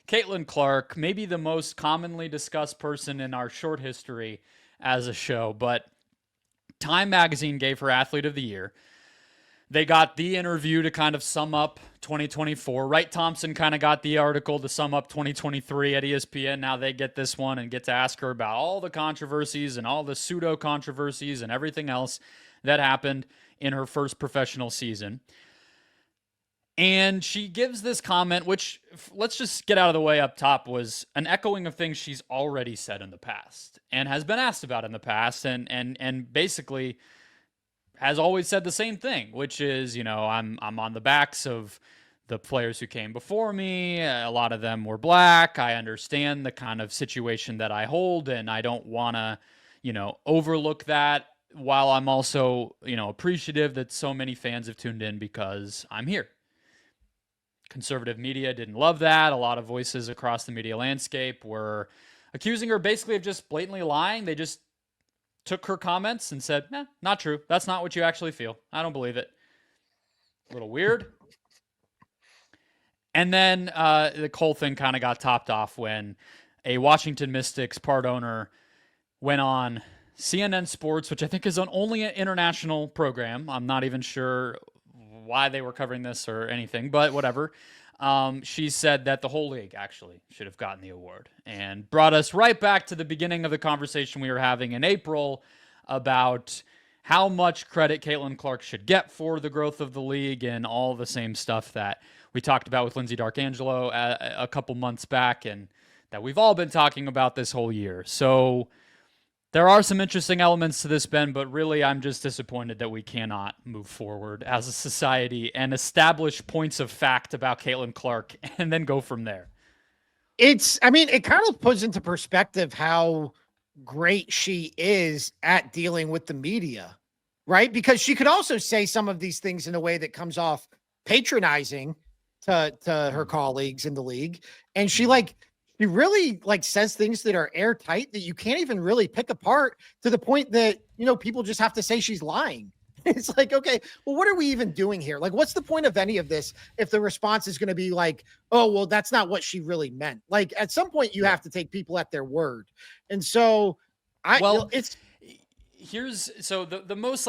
Caitlin Clark, maybe the most commonly discussed person in our short history as a show, but Time Magazine gave her Athlete of the Year. They got the interview to kind of sum up 2024. Wright Thompson kind of got the article to sum up 2023 at ESPN. Now they get this one and get to ask her about all the controversies and all the pseudo controversies and everything else that happened in her first professional season. And she gives this comment, which, let's just get out of the way up top, was an echoing of things she's already said in the past and has been asked about in the past, and basically has always said the same thing, which is, I'm on the backs of the players who came before me. A lot of them were black. I understand the kind of situation that I hold, and I don't want to, overlook that, while I'm also, appreciative that so many fans have tuned in because I'm here. Conservative media didn't love that. A lot of voices across the media landscape were accusing her basically of just blatantly lying. They just took her comments and said, not true. That's not what you actually feel. I don't believe it. A little weird. And then the whole thing kind of got topped off when a Washington Mystics part owner went on CNN Sports, which I think is only an international program. I'm not even sure why they were covering this or anything, but whatever. She said that the whole league actually should have gotten the award, and brought us right back to the beginning of the conversation we were having in April about how much credit Caitlin Clark should get for the growth of the league and all the same stuff that we talked about with Lindsay Darkangelo a couple months back, and that we've all been talking about this whole year. So there are some interesting elements to this, Ben, but really I'm just disappointed that we cannot move forward as a society and establish points of fact about Caitlin Clark and then go from there. It kind of puts into perspective how great she is at dealing with the media, right? Because she could also say some of these things in a way that comes off patronizing to her colleagues in the league. And she really says things that are airtight that you can't even really pick apart, to the point that, people just have to say she's lying. It's like, okay, well, what are we even doing here? Like, what's the point of any of this if the response is going to be like, oh, well, that's not what she really meant. Like, at some point you have to take people at their word. And so here's the most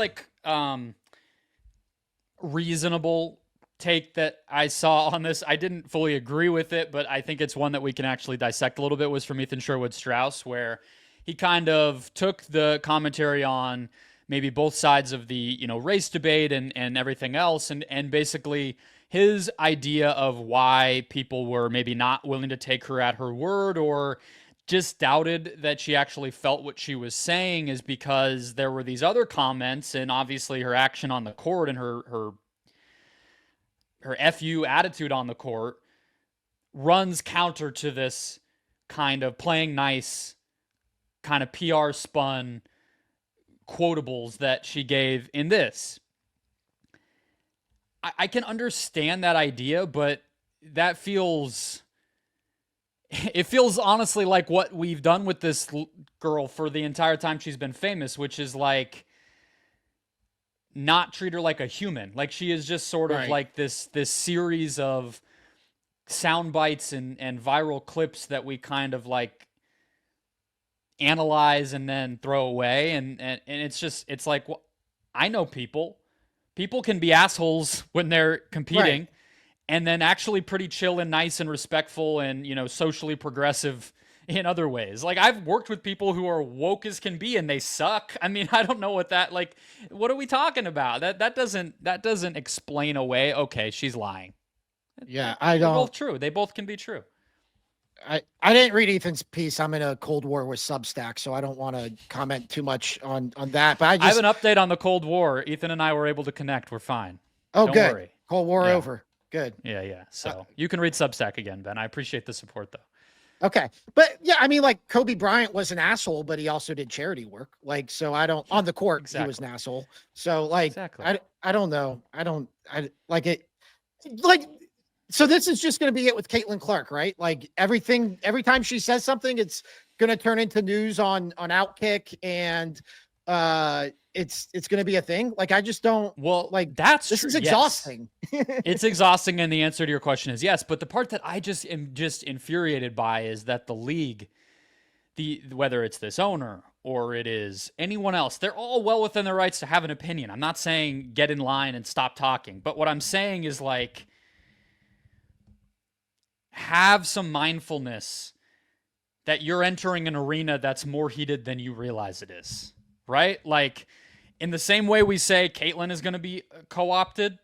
reasonable take that I saw on this. I didn't fully agree with it, but I think it's one that we can actually dissect a little bit, was from Ethan Sherwood Strauss, where he kind of took the commentary on maybe both sides of the, race debate and everything else. And basically his idea of why people were maybe not willing to take her at her word, or just doubted that she actually felt what she was saying, is because there were these other comments, and obviously her action on the court and her FU attitude on the court runs counter to this kind of playing nice, kind of PR spun quotables that she gave in this. I can understand that idea, but that feels honestly like what we've done with this girl for the entire time she's been famous, which is not treat her like a human. Like, she is just sort of like this series of sound bites and viral clips that we kind of analyze and then throw away. And it's like, well, I know people can be assholes when they're competing, and then actually pretty chill and nice and respectful and, socially progressive in other ways. Like, I've worked with people who are woke as can be, and they suck. I mean, I don't know what what are we talking about? That doesn't explain away, okay, she's lying. Yeah, They're both true. They both can be true. I didn't read Ethan's piece. I'm in a Cold War with Substack, so I don't want to comment too much on that. But I have an update on the Cold War. Ethan and I were able to connect. We're fine. Oh, don't good. Worry. Cold War over. Good. Yeah. So you can read Substack again, Ben. I appreciate the support, though. Okay. But yeah, Kobe Bryant was an asshole, but he also did charity work. So I don't, on the court, exactly. He was an asshole. So exactly. I don't know. I like it. So this is just going to be it with Caitlin Clark, right? Every time she says something, it's going to turn into news on Outkick, and it's going to be a thing. Like, I just don't that's this true. is exhausting. Yes. It's exhausting. And the answer to your question is yes. But the part that I just am just infuriated by is that the league, whether it's this owner or it is anyone else, they're all well within their rights to have an opinion. I'm not saying get in line and stop talking, but what I'm saying is like, have some mindfulness that you're entering an arena that's more heated than you realize it is, right? Like, in the same way we say Caitlyn is going to be co-opted,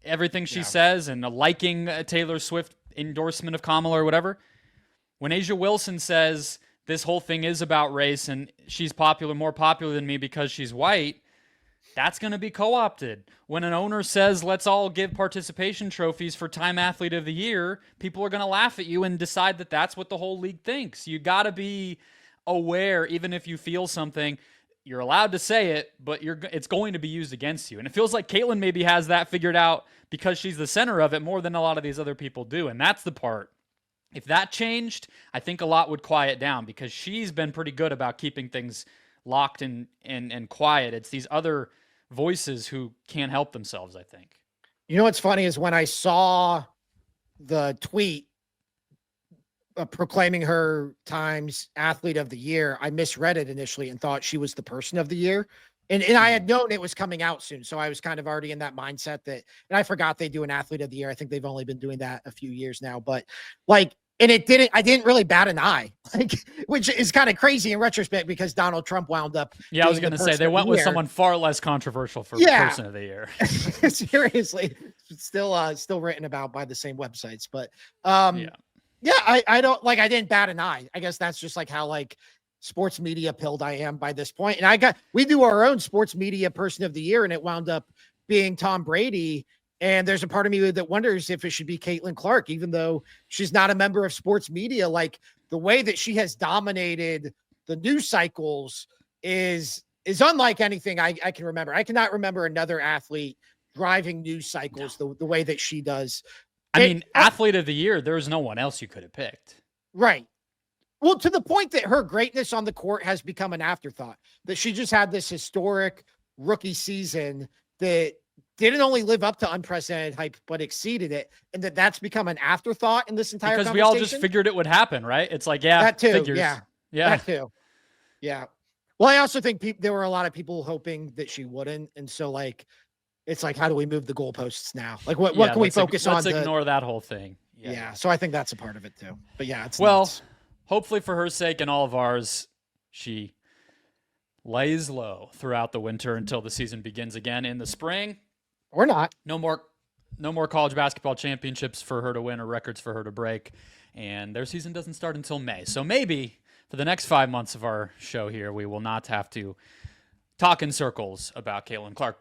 everything she says, and liking Taylor Swift endorsement of Kamala or whatever. When Asia Wilson says this whole thing is about race and she's more popular than me because she's white, that's going to be co-opted. When an owner says, let's all give participation trophies for Time Athlete of the Year, people are going to laugh at you and decide that that's what the whole league thinks. You got to be aware, even if you feel something, you're allowed to say it, but it's going to be used against you. And it feels like Caitlyn maybe has that figured out because she's the center of it more than a lot of these other people do. And that's the part. If that changed, I think a lot would quiet down because she's been pretty good about keeping things locked and quiet. It's these other voices who can't help themselves, I think. You know what's funny is when I saw the tweet proclaiming her Times Athlete of the Year, I misread it initially and thought she was the Person of the Year. And I had known it was coming out soon. So I was kind of already in that mindset and I forgot they do an Athlete of the Year. I think they've only been doing that a few years now, but like, and I didn't really bat an eye, like, which is kind of crazy in retrospect because Donald Trump wound up. Yeah, I was going to say they went with someone far less controversial for Person of the Year. Seriously, still written about by the same websites, but I don't like. I didn't bat an eye. I guess that's just like how like sports media pilled I am by this point. And we do our own sports media Person of the Year, and it wound up being Tom Brady. And there's a part of me that wonders if it should be Caitlin Clark, even though she's not a member of sports media. Like the way that she has dominated the news cycles is unlike anything I can remember. I cannot remember another athlete driving news cycles the way that she does. I mean, Athlete of the Year, there's no one else you could have picked. Right. Well, to the point that her greatness on the court has become an afterthought, that she just had this historic rookie season that didn't only live up to unprecedented hype, but exceeded it. And that's become an afterthought in this entire conversation. Because we all just figured it would happen, right? It's like, yeah, that too. Figures. Yeah. That too. Yeah. Well, I also think there were a lot of people hoping that she wouldn't. And so like, it's like, how do we move the goalposts now? Like what can we focus on? Let's ignore that whole thing. Yeah. So I think that's a part of it too, but yeah, it's nuts. Hopefully for her sake and all of ours, she lays low throughout the winter until the season begins again in the spring. Or not. No more college basketball championships for her to win or records for her to break. And their season doesn't start until May. So maybe for the next 5 months of our show here, we will not have to talk in circles about Caitlin Clark.